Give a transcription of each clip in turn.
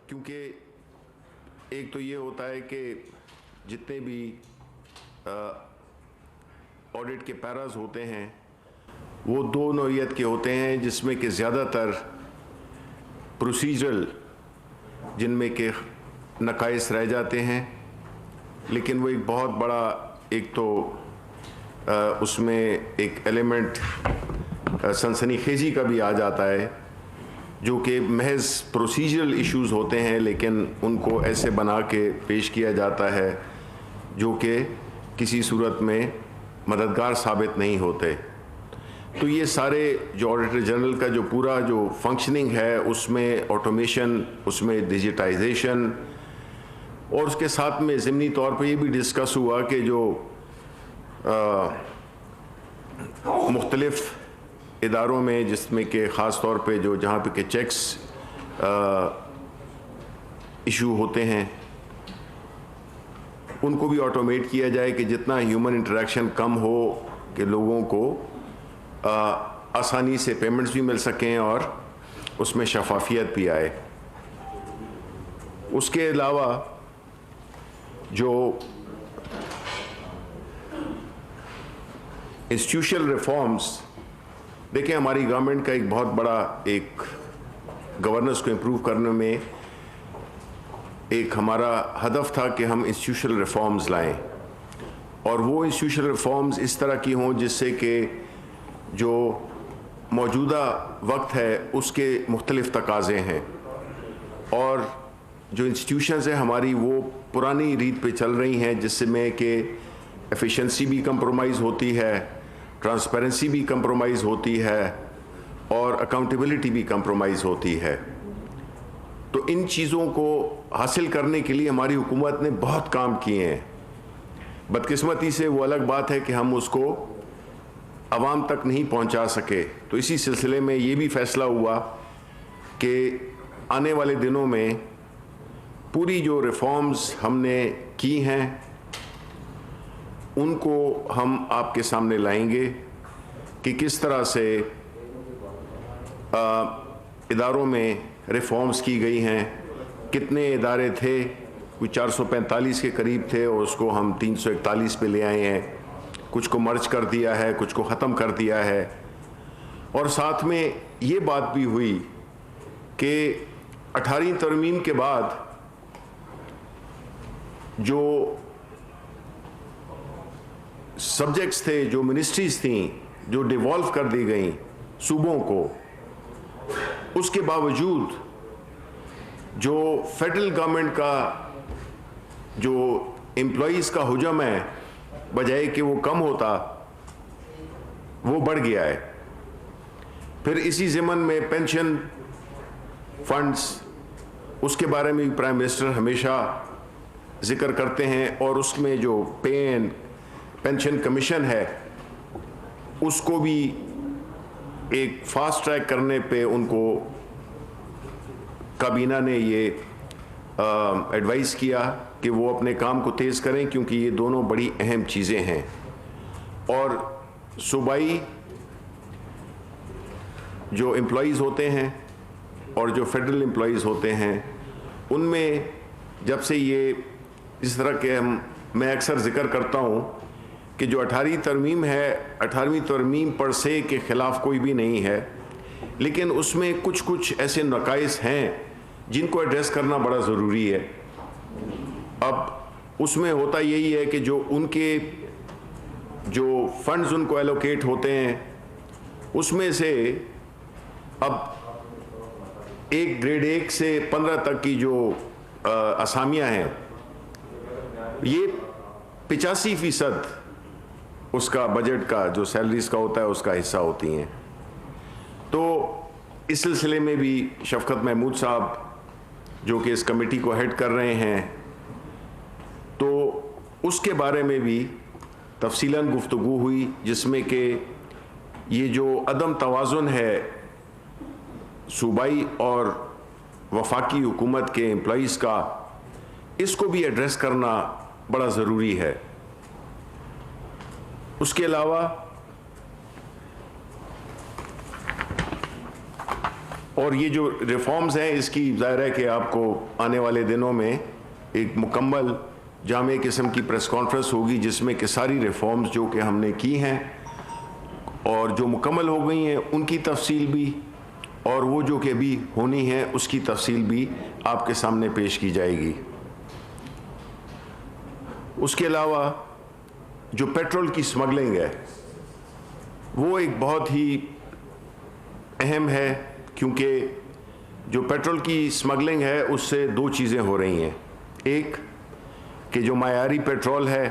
क्योंकि एक तो ये होता है कि जितने भी ऑडिट के पैराज होते हैं वो दो नौइयत के होते हैं, जिसमें कि ज़्यादातर प्रोसीजरल जिनमें के नकाइस रह जाते हैं, लेकिन वो एक बहुत बड़ा एक तो उसमें एक एलिमेंट सनसनीखेजी का भी आ जाता है, जो कि महज प्रोसीजरल इश्यूज़ होते हैं, लेकिन उनको ऐसे बना के पेश किया जाता है जो कि किसी सूरत में मददगार साबित नहीं होते। तो ये सारे जो ऑडिटर जनरल का जो पूरा जो फंक्शनिंग है, उसमें ऑटोमेशन, उसमें डिजिटाइजेशन, और उसके साथ में ज़िमनी तौर पे ये भी डिस्कस हुआ कि जो मुख्तलिफ़ इदारों में, जिसमें कि ख़ास तौर पे जो जहाँ पे के चेक्स इशू होते हैं, उनको भी ऑटोमेट किया जाए कि जितना ह्यूमन इंटरेक्शन कम हो, कि लोगों को आसानी से पेमेंट्स भी मिल सकें और उसमें शफाफियत भी आए। उसके अलावा जो इंस्टीट्यूशनल रिफॉर्म्स, देखें हमारी गवर्नमेंट का एक बहुत बड़ा एक गवर्नेंस को इम्प्रूव करने में एक हमारा हदफ था कि हम इंस्टीट्यूशनल रिफॉर्म्स लाएं, और वो इंस्टीट्यूशनल रिफॉर्म्स इस तरह की हों जिससे कि जो मौजूदा वक्त है उसके मुख्तलिफ तकाज़े हैं, और जो इंस्टीट्यूशंस हैं हमारी वो पुरानी रीत पे चल रही हैं, जिसमें कि एफिशिएंसी भी कंप्रोमाइज़ होती है, ट्रांसपेरेंसी भी कंप्रोमाइज़ होती है, और अकाउंटेबिलिटी भी कंप्रोमाइज़ होती है। तो इन चीज़ों को हासिल करने के लिए हमारी हुकूमत ने बहुत काम किए हैं। बदकिस्मती से वो अलग बात है कि हम उसको आवाम तक नहीं पहुंचा सके। तो इसी सिलसिले में ये भी फैसला हुआ कि आने वाले दिनों में पूरी जो रिफॉर्म्स हमने की हैं उनको हम आपके सामने लाएंगे कि किस तरह से इदारों में रिफॉर्म्स की गई हैं। कितने इदारे थे, कोई 445 के करीब थे, और उसको हम 341 पे ले आए हैं। कुछ को मर्ज कर दिया है, कुछ को ख़त्म कर दिया है, और साथ में ये बात भी हुई कि 18वीं तरमीम के बाद जो सब्जेक्ट्स थे, जो मिनिस्ट्रीज़ थीं, जो डिवॉल्व कर दी गई सूबों को, उसके बावजूद जो फेडरल गवर्नमेंट का जो एम्प्लॉइज़ का हुजम है, बजाय कि वो कम होता, वो बढ़ गया है। फिर इसी ज़मन में पेंशन फंड्स, उसके बारे में भी प्राइम मिनिस्टर हमेशा ज़िक्र करते हैं, और उसमें जो पे एंड पेंशन कमीशन है उसको भी एक फास्ट ट्रैक करने पे उनको काबीना ने ये एडवाइस किया कि वो अपने काम को तेज़ करें, क्योंकि ये दोनों बड़ी अहम चीज़ें हैं। और सूबाई जो एम्प्लॉइज़ होते हैं और जो फेडरल एम्प्लॉइज़ होते हैं, उनमें जब से ये इस तरह के मैं अक्सर ज़िक्र करता हूँ कि जो 18वीं तरमीम है, 18वीं तरमीम पर से के ख़िलाफ़ कोई भी नहीं है, लेकिन उसमें कुछ कुछ ऐसे नकाइस हैं जिनको एड्रेस करना बड़ा ज़रूरी है। अब उसमें होता यही है कि जो उनके जो फंड्स उनको एलोकेट होते हैं, उसमें से अब एक ग्रेड 1 से 15 तक की जो असामियाँ हैं, ये 85% उसका बजट का जो सैलरीज का होता है उसका हिस्सा होती हैं। तो इस सिलसिले में भी शफकत महमूद साहब जो कि इस कमेटी को हेड कर रहे हैं, तो उसके बारे में भी तफसीलन गुफ्तगू हुई, जिसमें कि ये जो अदम तवाज़ुन है सूबाई और वफाकी हुकूमत के एम्प्लॉइज़ का, इसको भी एड्रेस करना बड़ा ज़रूरी है। उसके अलावा और ये जो रिफॉर्म्स हैं इसकी ज़ाहिर है कि आपको आने वाले दिनों में एक मुकम्मल जामे किस्म की प्रेस कॉन्फ्रेंस होगी जिसमें कि सारी रिफॉर्म्स जो कि हमने की हैं और जो मुकम्मल हो गई हैं उनकी तफसील भी और वो जो कि अभी होनी है उसकी तफसील भी आपके सामने पेश की जाएगी। उसके अलावा जो पेट्रोल की स्मगलिंग है वो एक बहुत ही अहम है, क्योंकि जो पेट्रोल की स्मगलिंग है उससे दो चीज़ें हो रही हैं। एक कि जो मायारी पेट्रोल है,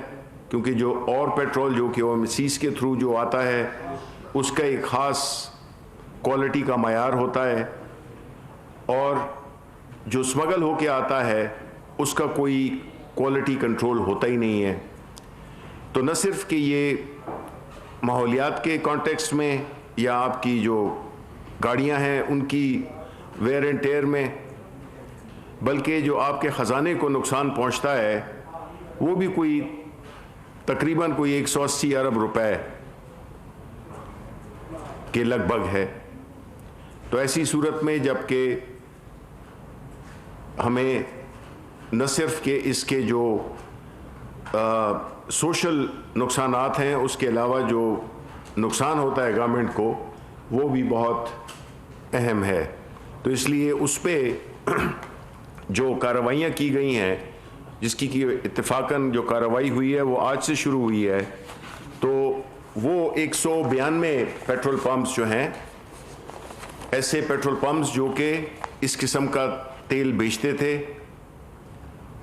क्योंकि जो और पेट्रोल जो कि ओवरसीज़ के थ्रू जो आता है उसका एक ख़ास क्वालिटी का मायार होता है, और जो स्मगल होके आता है उसका कोई क्वालिटी कंट्रोल होता ही नहीं है। तो न सिर्फ कि ये माहौलियात के कॉन्टेक्स्ट में या आपकी जो गाड़ियां हैं उनकी वेयर एंड टेयर में, बल्कि जो आपके ख़जाने को नुकसान पहुंचता है वो भी कोई तकरीबन कोई 180 अरब रुपए के लगभग है। तो ऐसी सूरत में जबकि हमें न सिर्फ के इसके जो सोशल नुकसानात हैं उसके अलावा जो नुकसान होता है गवर्नमेंट को वो भी बहुत अहम है। तो इसलिए उस पर जो कार्रवाइयाँ की गई हैं, जिसकी कि इत्तेफाकन जो कार्रवाई हुई है वो आज से शुरू हुई है, तो वो 192 पेट्रोल पंप्स जो हैं, ऐसे पेट्रोल पंप्स जो कि इस किस्म का तेल बेचते थे,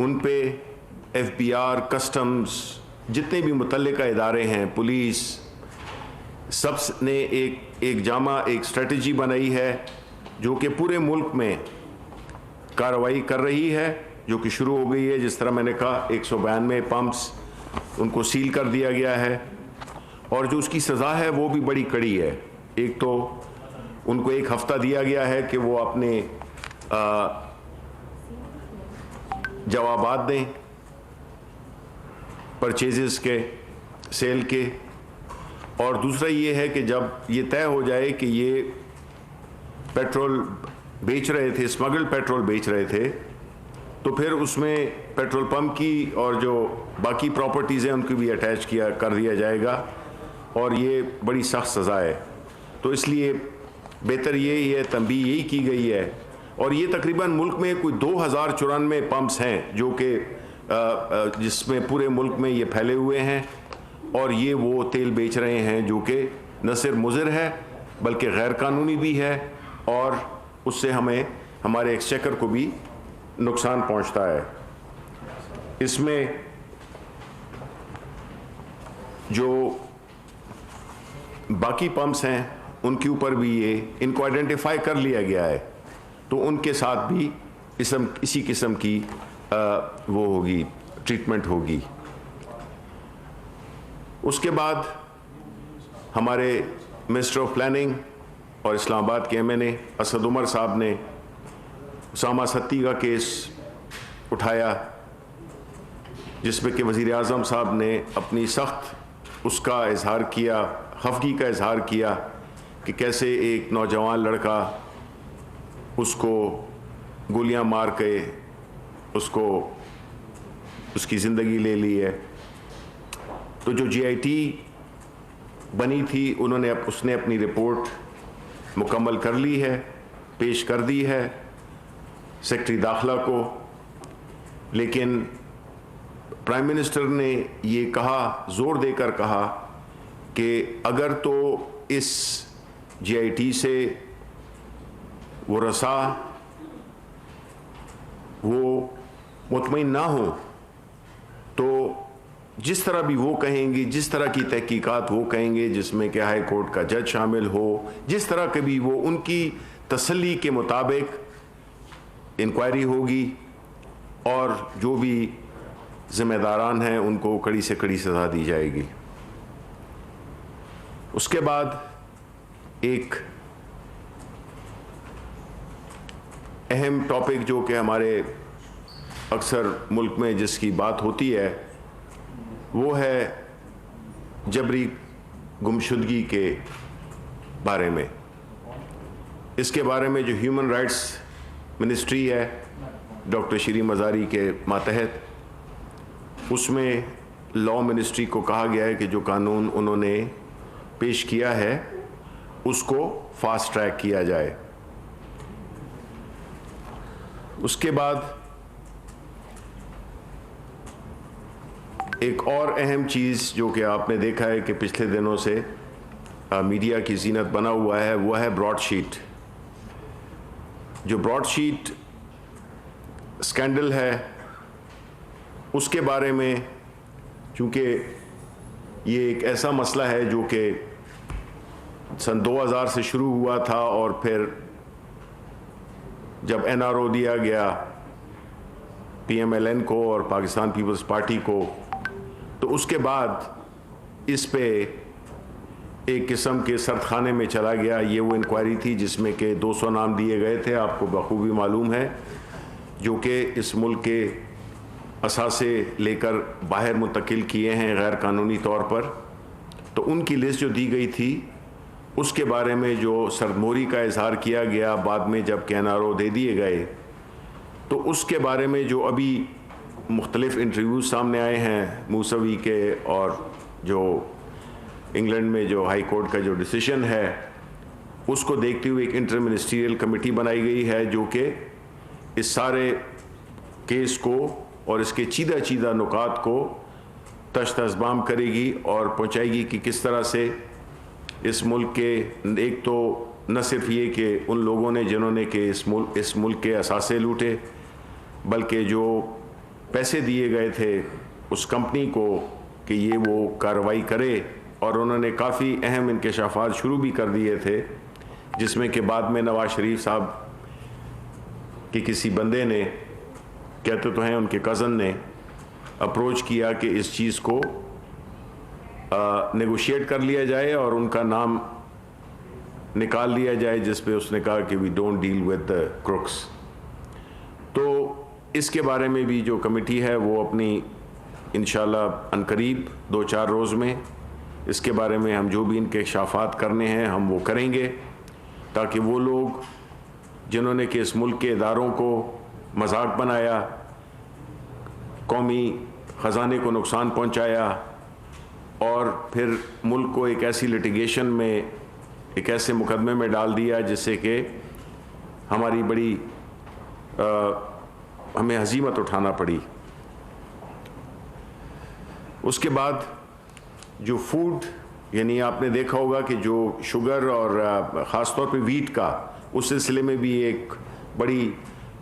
उन पे FBI, कस्टम्स, जितने भी मुतल्लिका इदारे हैं, पुलिस, सब ने एक जामा एक स्ट्रेटजी बनाई है जो कि पूरे मुल्क में कार्रवाई कर रही है, जो कि शुरू हो गई है। जिस तरह मैंने कहा 192 पंप्स उनको सील कर दिया गया है, और जो उसकी सज़ा है वो भी बड़ी कड़ी है। एक तो उनको 1 हफ्ता दिया गया है कि वो अपने जवाबात दें परचेजेस के, सेल के, और दूसरा ये है कि जब ये तय हो जाए कि ये पेट्रोल बेच रहे थे, स्मगल्ड पेट्रोल बेच रहे थे, तो फिर उसमें पेट्रोल पंप की और जो बाकी प्रॉपर्टीज़ हैं उनको भी अटैच कर दिया जाएगा, और ये बड़ी सख्त सज़ा है। तो इसलिए बेहतर यही है, तंबीह यही की गई है। और ये तकरीबन मुल्क में कोई 2094 पंप्स हैं जो कि जिसमें पूरे मुल्क में ये फैले हुए हैं, और ये वो तेल बेच रहे हैं जो कि न सिर्फ मुज़िर है बल्कि गैर कानूनी भी है, और उससे हमें हमारे एक्सचेकर को भी नुकसान पहुंचता है। इसमें जो बाकी पंप्स हैं उनके ऊपर भी ये इनको आइडेंटिफाई कर लिया गया है, तो उनके साथ भी इसी किस्म की वो होगी, ट्रीटमेंट होगी। उसके बाद हमारे मिनिस्टर ऑफ प्लानिंग और इस्लामाबाद के MNA असद उमर साहब ने उसामा सत्ती का केस उठाया, जिसमें कि वज़ीर आज़म साहब ने अपनी सख्त उसका इजहार किया, खफगी का इजहार किया कि कैसे एक नौजवान लड़का उसको गोलियां मार के उसको उसकी ज़िंदगी ले ली है। तो जो GIT बनी थी उसने अपनी रिपोर्ट मुकम्मल कर ली है, पेश कर दी है सेक्रेटरी दाखिला को, लेकिन प्राइम मिनिस्टर ने ये कहा, ज़ोर देकर कहा कि अगर तो इस GIT से वो रसा वो मुतमईन ना हो, तो जिस तरह भी वो कहेंगे, जिस तरह की तहकीकात वो कहेंगे, जिसमें कि हाई कोर्ट का जज शामिल हो, जिस तरह के भी वो उनकी तसल्ली के मुताबिक इंक्वायरी होगी, और जो भी ज़िम्मेदारान हैं उनको कड़ी से कड़ी सज़ा दी जाएगी। उसके बाद एक अहम टॉपिक जो कि हमारे अक्सर मुल्क में जिसकी बात होती है वो है जबरी गुमशुदगी के बारे में। इसके बारे में जो ह्यूमन राइट्स मिनिस्ट्री है डॉक्टर श्री मज़ारी के मातहत, उसमें लॉ मिनिस्ट्री को कहा गया है कि जो कानून उन्होंने पेश किया है उसको फास्ट ट्रैक किया जाए। उसके बाद एक और अहम चीज़ जो कि आपने देखा है कि पिछले दिनों से मीडिया की जीनत बना हुआ है, वह है ब्रॉडशीट। जो ब्रॉडशीट स्कैंडल है उसके बारे में, चूँकि ये एक ऐसा मसला है जो कि सन 2000 से शुरू हुआ था और फिर जब NRO दिया गया PMLN को और पाकिस्तान पीपल्स पार्टी को, तो उसके बाद इस पे एक किस्म के सरखाने में चला गया। ये वो इंक्वायरी थी जिसमें के 200 नाम दिए गए थे, आपको बखूबी मालूम है, जो कि इस मुल्क के असासे लेकर बाहर मुंतकिल किए हैं गैर कानूनी तौर पर। तो उनकी लिस्ट जो दी गई थी उसके बारे में जो सरमोरी का इजहार किया गया बाद में जब NRO दे दिए गए, तो उसके बारे में जो अभी मुख्तलिफ इंटरव्यूज़ सामने आए हैं मूसवी के, और जो इंग्लैंड में जो हाई कोर्ट का जो डिसीजन है उसको देखते हुए एक इंटर मिनिस्ट्रियल कमेटी बनाई गई है जो कि इस सारे केस को और इसके चीदा चीदा नुकात को तश्त-ए-ज़बाम करेगी और पहुँचाएगी कि किस तरह से इस मुल्क के, एक तो न सिर्फ ये कि उन लोगों ने जिन्होंने कि इस मुल्क के असासे लूटे, बल्कि जो पैसे दिए गए थे उस कंपनी को कि ये वो कार्रवाई करे, और उन्होंने काफ़ी अहम इंकशाफात शुरू भी कर दिए थे, जिसमें कि बाद में नवाज शरीफ साहब कि किसी बंदे ने, कहते तो हैं उनके कज़न ने, अप्रोच किया कि इस चीज़ को नेगोशिएट कर लिया जाए और उनका नाम निकाल लिया जाए, जिस पे उसने कहा कि we don't deal with the crooks. तो इसके बारे में भी जो कमेटी है वो अपनी इंशाल्लाह अनकरीब 2-4 रोज़ में इसके बारे में हम जो भी इंकशाफात करने हैं हम वो करेंगे, ताकि वो लोग जिन्होंने कि इस मुल्क के इदारों को मजाक बनाया, कौमी ख़जाने को नुकसान पहुंचाया और फिर मुल्क को एक ऐसी लिटिगेशन में, एक ऐसे मुकदमे में डाल दिया जिससे कि हमारी बड़ी हमें हजीमत उठाना पड़ी। उसके बाद जो फूड, यानी आपने देखा होगा कि जो शुगर और ख़ास तौर पे वीट का, उस सिलसिले में भी एक बड़ी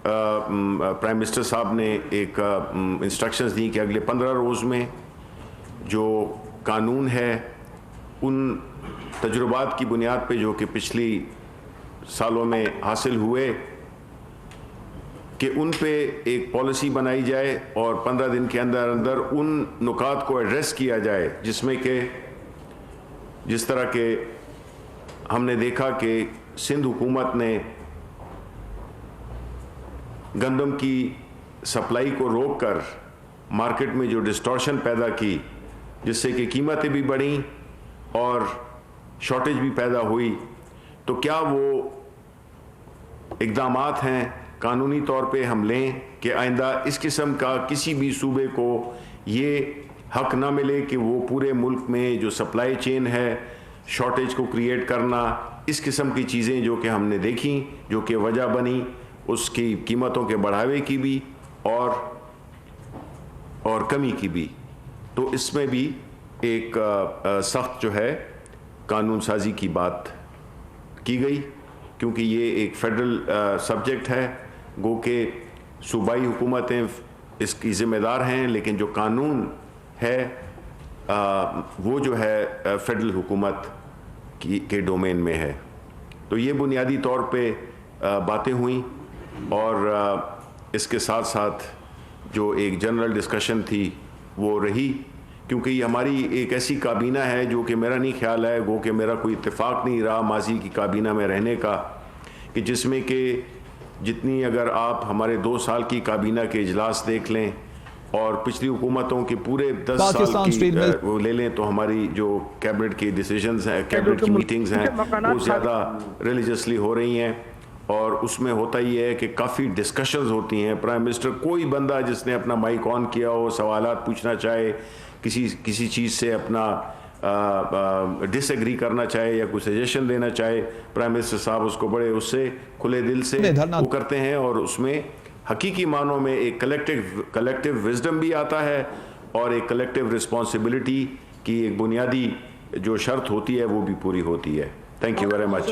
प्राइम मिनिस्टर साहब ने एक इंस्ट्रक्शंस दी कि अगले 15 रोज़ में जो कानून है उन तजुर्बात की बुनियाद पे जो कि पिछली सालों में हासिल हुए, कि उन पे एक पॉलिसी बनाई जाए और 15 दिन के अंदर अंदर उन नुकात को एड्रेस किया जाए, जिसमें कि जिस तरह के हमने देखा कि सिंध हुकूमत ने गंदम की सप्लाई को रोककर मार्केट में जो डिस्टॉर्शन पैदा की, जिससे कि कीमतें भी बढ़ीं और शॉर्टेज भी पैदा हुई। तो क्या वो इक़दामात हैं कानूनी तौर पे हम लें कि आइंदा इस किस्म का किसी भी सूबे को ये हक ना मिले कि वो पूरे मुल्क में जो सप्लाई चेन है शॉर्टेज को क्रिएट करना, इस किस्म की चीज़ें जो कि हमने देखी, जो कि वजह बनी उसकी कीमतों के बढ़ावे की भी और कमी की भी। तो इसमें भी एक सख्त जो है कानून साजी की बात की गई, क्योंकि ये एक फेडरल सब्जेक्ट है, गो के सूबाई हुकूमतें इसकी ज़िम्मेदार हैं, लेकिन जो कानून है वो जो है फेडरल हुकूमत के डोमेन में है। तो ये बुनियादी तौर पे बातें हुई, और इसके साथ साथ जो एक जनरल डिस्कशन थी वो रही, क्योंकि ये हमारी एक ऐसी काबीना है जो कि मेरा नहीं ख्याल है, गो कि मेरा कोई इत्तेफाक नहीं रहा माजी की काबीना में रहने का, कि जिसमें कि जितनी, अगर आप हमारे 2 साल की काबीना के इजलास देख लें और पिछली हुकूमतों के पूरे 10 साल की वो ले लें तो हमारी जो कैबिनेट की डिसीजंस हैं, कैबिनेट की मीटिंग्स हैं, वो ज़्यादा रिलीजियसली हो रही हैं और उसमें होता ही है कि काफ़ी डिस्कशंस होती हैं। प्राइम मिनिस्टर कोई बंदा जिसने अपना माइक ऑन किया हो, सवालात पूछना चाहे, किसी चीज़ से अपना डिसएग्री करना चाहे या कोई सजेशन देना चाहे, प्राइम मिनिस्टर साहब उसको बड़े उससे खुले दिल से वो करते हैं और उसमें हकीकी मानों में एक कलेक्टिव विजडम भी आता है और एक कलेक्टिव रिस्पॉन्सिबिलिटी की एक बुनियादी जो शर्त होती है वो भी पूरी होती है। Thank you very much.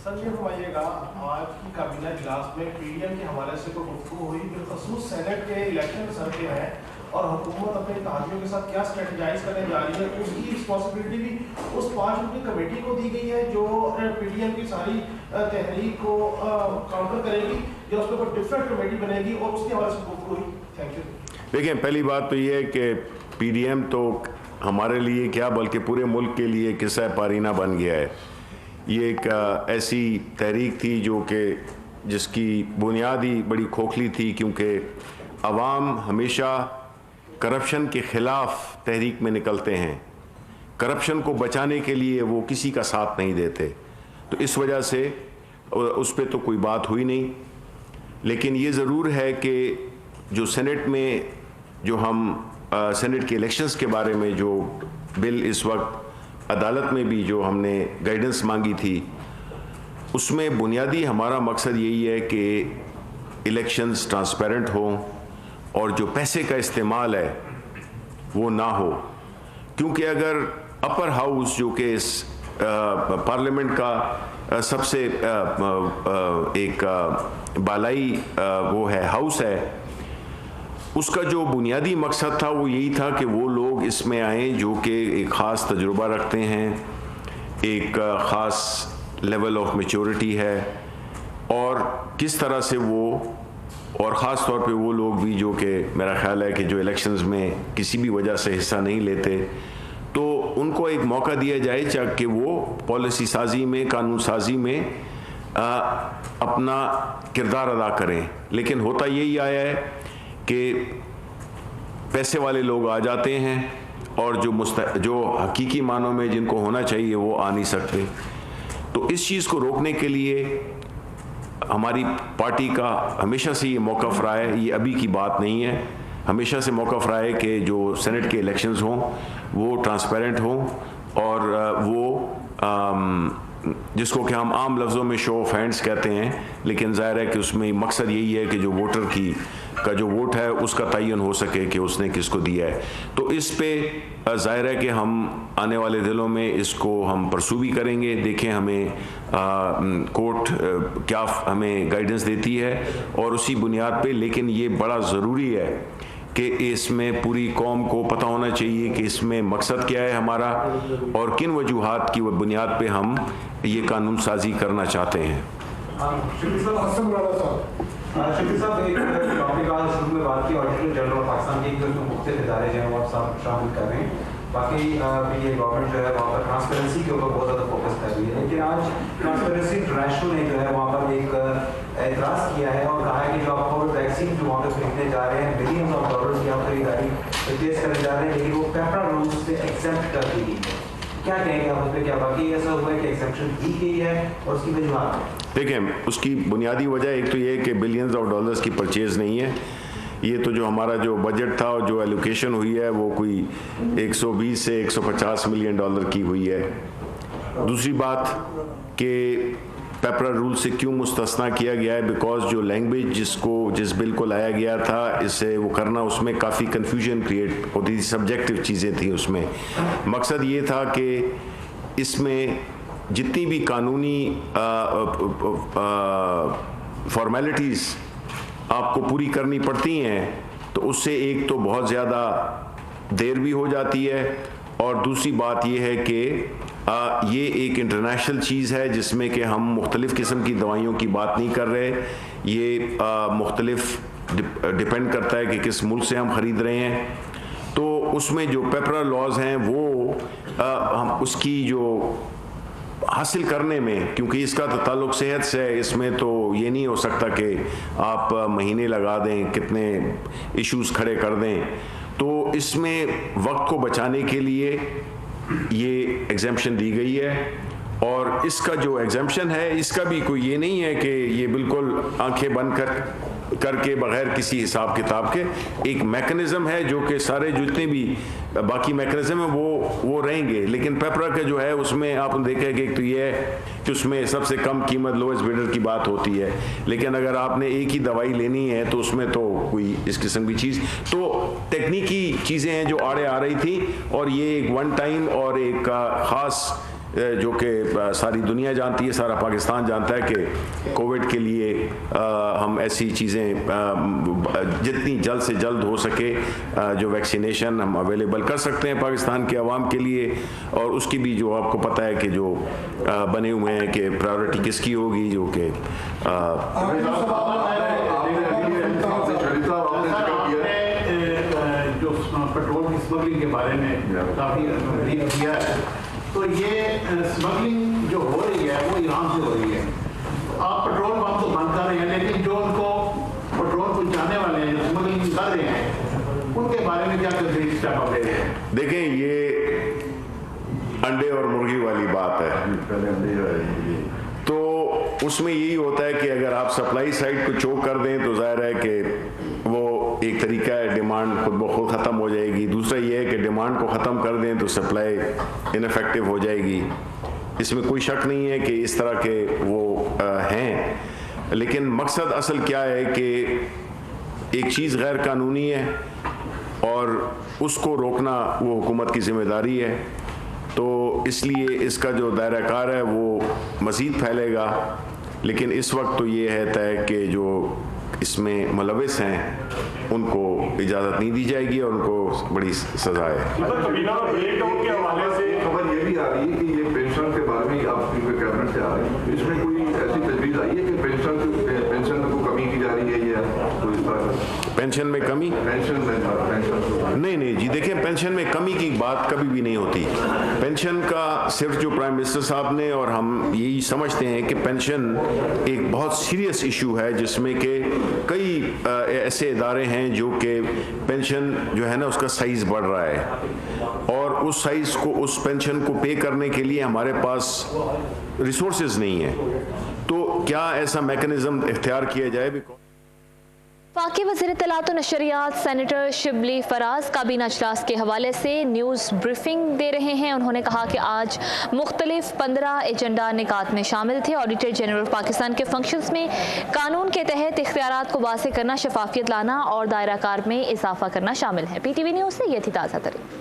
Sir ये फरमाइएगा, आज की काबीना इजलास में पीडीएम के हवाले से कोई गुफ्तगू हुई, बिलखसूस सेनेट के इलेक्शन सर के हैं और हुकूमत अपने इत्तेहादियों के साथ क्या स्ट्रेटजाइज करने जा रही है, उसकी रिस्पॉन्सिबिलिटी भी उस 5 रुपये कमेटी को दी गई है जो पीडीएम की सारी तहरीक को काउंटर करेगी या उस पर डिफरेंट कमेटी बनेगी और उसके हवाले से गुफ्तगू हुई? Thank you. देखिए, पहली बात तो ये है कि पीडीएम तो हमारे लिए क्या बल्कि पूरे मुल्क के लिए किस्सा पारीना बन गया है। ये एक ऐसी तहरीक थी जो कि जिसकी बुनियाद ही बड़ी खोखली थी, क्योंकि अवाम हमेशा करप्शन के ख़िलाफ़ तहरीक में निकलते हैं, करप्शन को बचाने के लिए वो किसी का साथ नहीं देते, तो इस वजह से उस पर तो कोई बात हुई नहीं। लेकिन ये ज़रूर है कि जो सेनेट में जो हम सेनेट के इलेक्शंस के बारे में जो बिल इस वक्त अदालत में भी जो हमने गाइडेंस मांगी थी, उसमें बुनियादी हमारा मकसद यही है कि इलेक्शंस ट्रांसपेरेंट हों और जो पैसे का इस्तेमाल है वो ना हो, क्योंकि अगर अपर हाउस जो कि इस पार्लियामेंट का सबसे एक बालाई वो है हाउस है, उसका जो बुनियादी मकसद था वो यही था कि वो लोग इसमें आए जो कि एक ख़ास तजुर्बा रखते हैं, एक ख़ास लेवल ऑफ मैच्योरिटी है और किस तरह से वो, और ख़ास तौर पे वो लोग भी जो कि मेरा ख्याल है कि जो इलेक्शंस में किसी भी वजह से हिस्सा नहीं लेते, तो उनको एक मौका दिया जाए ताकि वो पॉलिसी साजी में, कानून साजी में अपना किरदार अदा करें। लेकिन होता यही आया है कि पैसे वाले लोग आ जाते हैं और जो हकीकी मानों में जिनको होना चाहिए वो आ नहीं सकते। तो इस चीज़ को रोकने के लिए हमारी पार्टी का हमेशा से ये मौक़िफ़ रहा है, ये अभी की बात नहीं है, हमेशा से मौक़िफ़ रहा है कि जो सेनेट के इलेक्शंस हों वो ट्रांसपेरेंट हों और वो जिसको कि हम आम लफ्ज़ों में शो ऑफ हैंड्स कहते हैं, लेकिन ज़ाहिर है कि उसमें मकसद यही है कि जो वोटर का जो वोट है उसका तयन हो सके कि उसने किसको दिया है। तो इस पे ज़ाहिर है कि हम आने वाले दिनों में इसको हम परसू भी करेंगे, देखें हमें कोर्ट क्या हमें गाइडेंस देती है और उसी बुनियाद पे। लेकिन ये बड़ा ज़रूरी है कि इसमें पूरी कौम को पता होना चाहिए कि इसमें मकसद क्या है हमारा और किन वजूहात की बुनियाद पे हम ये कानून साजी करना चाहते हैं। शकील साहब, एक टॉपिक आज शुरू में बात की ऑडिटर जनरल ऑफ पाकिस्तान की, उसमें मुख्तलिफ इदारे जो हैं वो आप सब शामिल कर रहे हैं। बाकी ये गवर्नमेंट जो है वहाँ पर ट्रांसपेरेंसी के ऊपर बहुत ज़्यादा फोकस कर रही है, लेकिन आज ट्रांसपेरेंसी इंटरनेशनल ने जो है वहाँ पर एक एतराज़ किया है और कहा है कि जो आप कोविड वैक्सीन जो वहाँ पर खरीदने जा रहे हैं, बिलियंस ऑफ डॉलर्स की आप खरीदारी परचेज करने जा रहे हैं, लेकिन वो पेपरा रूल्स से एग्जेम्प्ट कर दी गई है। क्या कहेंगे आप उस पर? क्या बाकी ऐसा हुआ है कि एग्जेम्पशन दी गई है और उसकी वजूहत? देखें, उसकी बुनियादी वजह एक तो ये है कि बिलियंस ऑफ डॉलर्स की परचेज़ नहीं है। ये तो जो हमारा जो बजट था और जो एलोकेशन हुई है वो कोई 120 से 150 मिलियन डॉलर की हुई है। दूसरी बात कि पेपरा रूल से क्यों मुस्तस्ना किया गया है, बिकॉज जो लैंग्वेज जिस बिल को लाया गया था इससे वो करना, उसमें काफ़ी कन्फ्यूजन क्रिएट होती थी, सब्जेक्टिव चीज़ें थी उसमें। मकसद ये था कि इसमें जितनी भी कानूनी फॉर्मेलिटीज़ आपको पूरी करनी पड़ती हैं, तो उससे एक तो बहुत ज़्यादा देर भी हो जाती है और दूसरी बात ये है कि ये एक इंटरनेशनल चीज़ है जिसमें कि हम मुख्तलिफ़ किस्म की दवाइयों की बात नहीं कर रहे। ये मुख्तलिफ डिपेंड करता है कि किस मुल्क से हम ख़रीद रहे हैं। तो उसमें जो पेपरा लॉज हैं वो हम उसकी जो हासिल करने में, क्योंकि इसका तो ताल्लुक सेहत से है, इसमें तो ये नहीं हो सकता कि आप महीने लगा दें, कितने इश्यूज़ खड़े कर दें, तो इसमें वक्त को बचाने के लिए ये एग्जेम्पशन दी गई है। और इसका जो एग्जेम्पशन है, इसका भी कोई ये नहीं है कि ये बिल्कुल आंखें बंद करके बगैर किसी हिसाब किताब के, एक मैकेनिज़्म है जो कि सारे जितने भी बाकी मैकेनिज़्म है वो रहेंगे, लेकिन पेपरा का जो है उसमें आप देखेंगे कि तो ये है कि उसमें सबसे कम कीमत लोएस्ट बिडर की बात होती है, लेकिन अगर आपने एक ही दवाई लेनी है तो उसमें तो कोई इस किस्म की चीज़, तो टेक्निकी चीज़ें हैं जो आड़े आ रही थी, और ये एक वन टाइम और एक ख़ास जो कि सारी दुनिया जानती है, सारा पाकिस्तान जानता है कि कोविड के लिए हम ऐसी चीज़ें जितनी जल्द से जल्द हो सके जो वैक्सीनेशन हम अवेलेबल कर सकते हैं पाकिस्तान के अवाम के लिए, और उसकी भी जो आपको पता है कि जो बने हुए हैं कि प्रायोरिटी किसकी होगी, जो कि जो पेट्रोल की स्मगलिंग के बारे में काफ़ी ब्रीफ किया है, तो ये स्मगलिंग जो हो रही है वो ईरान से हो रही है। आप पेट्रोल पंप तो बंद कर रहे हैं, लेकिन जो उनको पेट्रोल पहुंचाने वाले हैं, स्मगलिंग कर रहे हैं, उनके बारे में क्या कंक्रीट स्टेप आप ले रहे हैं? देखें, ये अंडे और मुर्गी वाली बात है, तो उसमें यही होता है कि अगर आप सप्लाई साइड को चोक कर दें तो जाहिर है कि वो एक तरीका है, डिमांड खुद ब खुद ख़त्म हो जाएगी। दूसरा ये है कि डिमांड को ख़त्म कर दें तो सप्लाई इनफेक्टिव हो जाएगी। इसमें कोई शक नहीं है कि इस तरह के वो हैं, लेकिन मकसद असल क्या है कि एक चीज़ गैर कानूनी है और उसको रोकना वो हुकूमत की ज़िम्मेदारी है, तो इसलिए इसका जो दायरा कार है वो मज़ीद फैलेगा। लेकिन इस वक्त तो ये है तय कि जो इसमें मुलविस हैं उनको इजाज़त नहीं दी जाएगी और उनको बड़ी सज़ा है। खबर ये भी आ रही है कि ये पेंशन के बारे में आप कैबिनेट से आ रहे हैं, इसमें कोई ऐसी तजवीज़ आई है कि पेंशन में कोई कमी की जा रही है या कोई इस तरह? पेंशन में कमी? पेंशन नहीं जी, देखें, पेंशन में कमी की बात कभी भी नहीं होती। पेंशन का सिर्फ जो प्राइम मिनिस्टर साहब ने और हम यही समझते हैं कि पेंशन एक बहुत सीरियस इशू है, जिसमें कि कई ऐसे इदारे हैं जो कि पेंशन जो है ना उसका साइज़ बढ़ रहा है, और उस साइज़ को, उस पेंशन को पे करने के लिए हमारे पास रिसोर्सेज नहीं है, तो क्या ऐसा मैकेनिज़्म इख्तियार किया जाए। वफ़ाक़ी वज़ीर इत्तलात व नशरियात सेनेटर शिबली फराज काबीना इजलास के हवाले से न्यूज़ ब्रीफिंग दे रहे हैं। उन्होंने कहा कि आज मुख्तलिफ 15 एजेंडा निकात में शामिल थे। ऑडिटर जनरल पाकिस्तान के फंक्शंस में कानून के तहत इख्तियारात को वाज़ेह करना, शफाफियत लाना और दायरा कार में इजाफा करना शामिल है। PTV न्यूज़ से ये थी ताज़ा तरीन।